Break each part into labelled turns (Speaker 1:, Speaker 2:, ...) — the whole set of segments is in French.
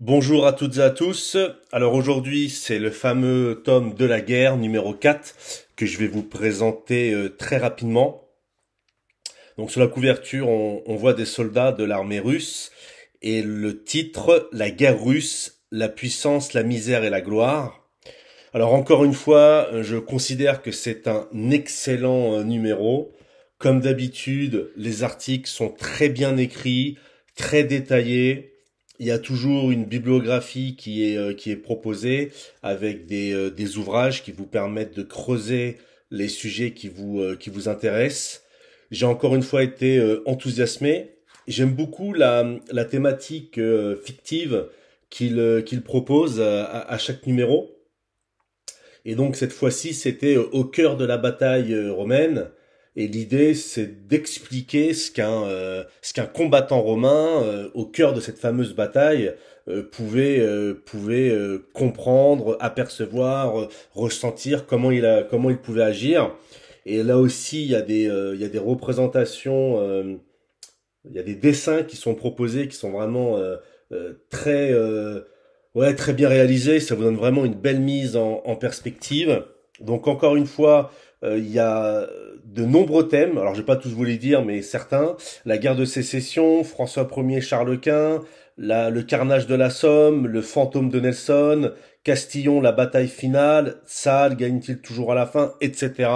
Speaker 1: Bonjour à toutes et à tous. Alors aujourd'hui, c'est le fameux tome de la guerre numéro 4 que je vais vous présenter très rapidement. Donc sur la couverture, on voit des soldats de l'armée russe et le titre, La guerre russe, la puissance, la misère et la gloire. Alors encore une fois, je considère que c'est un excellent numéro. Comme d'habitude, les articles sont très bien écrits, très détaillés. Il y a toujours une bibliographie qui est proposée avec des ouvrages qui vous permettent de creuser les sujets qui vous intéressent. J'ai encore une fois été enthousiasmé. J'aime beaucoup la thématique fictive qu'il propose à chaque numéro. Et donc cette fois-ci, c'était au cœur de la bataille romaine. Et l'idée, c'est d'expliquer ce qu'un combattant romain, au cœur de cette fameuse bataille, pouvait comprendre, apercevoir, ressentir comment il pouvait agir. Et là aussi, il y a des représentations, il y a des dessins qui sont proposés, qui sont vraiment très ouais, très bien réalisé, ça vous donne vraiment une belle mise en perspective. Donc encore une fois, il y a de nombreux thèmes, alors je vais pas tous vous les dire, mais certains. La guerre de sécession, François Ier, Charles Quint, le carnage de la Somme, le fantôme de Nelson, Castillon, la bataille finale, Sade gagne-t-il toujours à la fin, etc.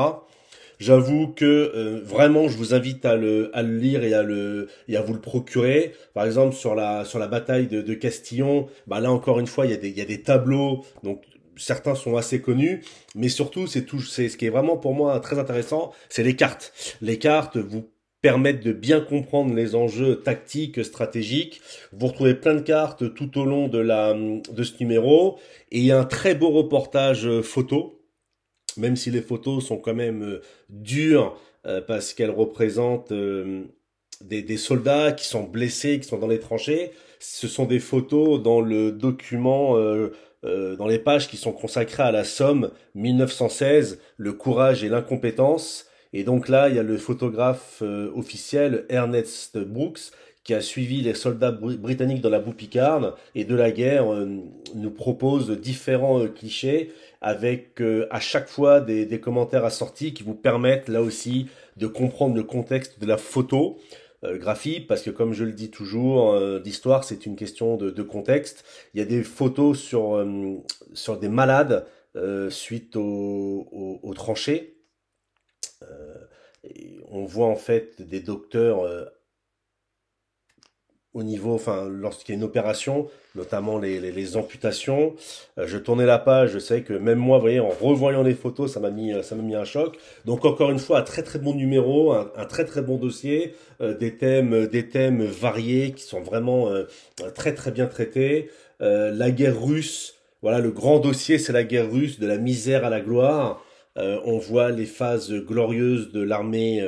Speaker 1: J'avoue que vraiment, je vous invite à le lire et à vous le procurer. Par exemple, sur la bataille de Castillon, bah là encore une fois, il y a des tableaux, donc certains sont assez connus, mais surtout, c'est ce qui est vraiment pour moi très intéressant, c'est les cartes. Les cartes vous permettent de bien comprendre les enjeux tactiques, stratégiques. Vous retrouvez plein de cartes tout au long de ce numéro, et il y a un très beau reportage photo, même si les photos sont quand même dures parce qu'elles représentent des soldats qui sont blessés, qui sont dans les tranchées. Ce sont des photos dans le document, dans les pages qui sont consacrées à la Somme 1916, le courage et l'incompétence. Et donc là, il y a le photographe officiel Ernest Brooks qui a suivi les soldats britanniques dans la boue picarde et de la guerre nous propose différents clichés avec à chaque fois des commentaires assortis qui vous permettent là aussi de comprendre le contexte de la photo graphie, parce que comme je le dis toujours, l'histoire c'est une question de contexte. Il y a des photos sur des malades suite aux tranchées. Et on voit en fait des docteurs au niveau, enfin, lorsqu'il y a une opération, notamment les amputations. Je tournais la page, je sais que même moi, vous voyez, en revoyant les photos, ça m'a mis un choc. Donc encore une fois, un très très bon numéro, un très très bon dossier, des thèmes variés qui sont vraiment très très bien traités. La guerre russe, voilà, le grand dossier, c'est la guerre russe, de la misère à la gloire. On voit les phases glorieuses de l'armée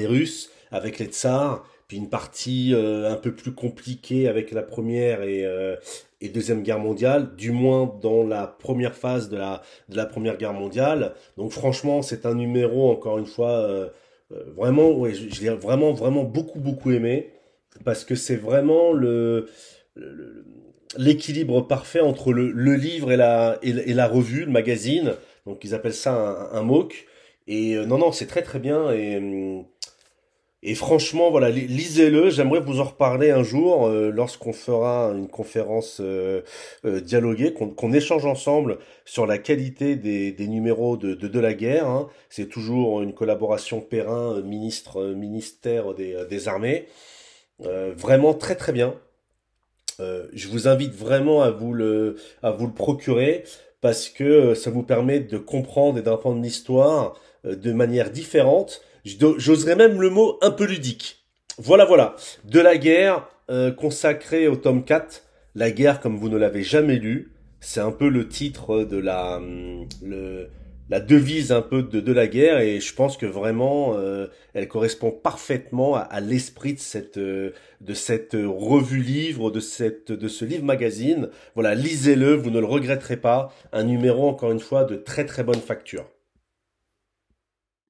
Speaker 1: russe avec les tsars, puis une partie un peu plus compliquée avec la première et deuxième guerre mondiale, du moins dans la première phase de la première guerre mondiale. Donc franchement, c'est un numéro encore une fois vraiment, ouais, je l'ai vraiment vraiment beaucoup aimé parce que c'est vraiment le- l'équilibre parfait entre le livre et la revue, le magazine. Donc ils appellent ça un MOOC. Et non, non, c'est très très bien. Et franchement, voilà, lisez-le. J'aimerais vous en reparler un jour lorsqu'on fera une conférence dialoguée, qu'on échange ensemble sur la qualité des numéros de la guerre. Hein. C'est toujours une collaboration Perrin, ministère des Armées. Vraiment très très bien. Je vous invite vraiment à vous le procurer parce que ça vous permet de comprendre et d'apprendre l'histoire de manière différente. J'oserais même le mot un peu ludique. Voilà, voilà. De la guerre consacrée au tome 4. La guerre comme vous ne l'avez jamais lu. C'est un peu le titre de la devise un peu de la guerre et je pense que vraiment elle correspond parfaitement à l'esprit de cette revue livre, de ce livre magazine. Voilà, lisez-le, vous ne le regretterez pas. Un numéro encore une fois de très très bonne facture.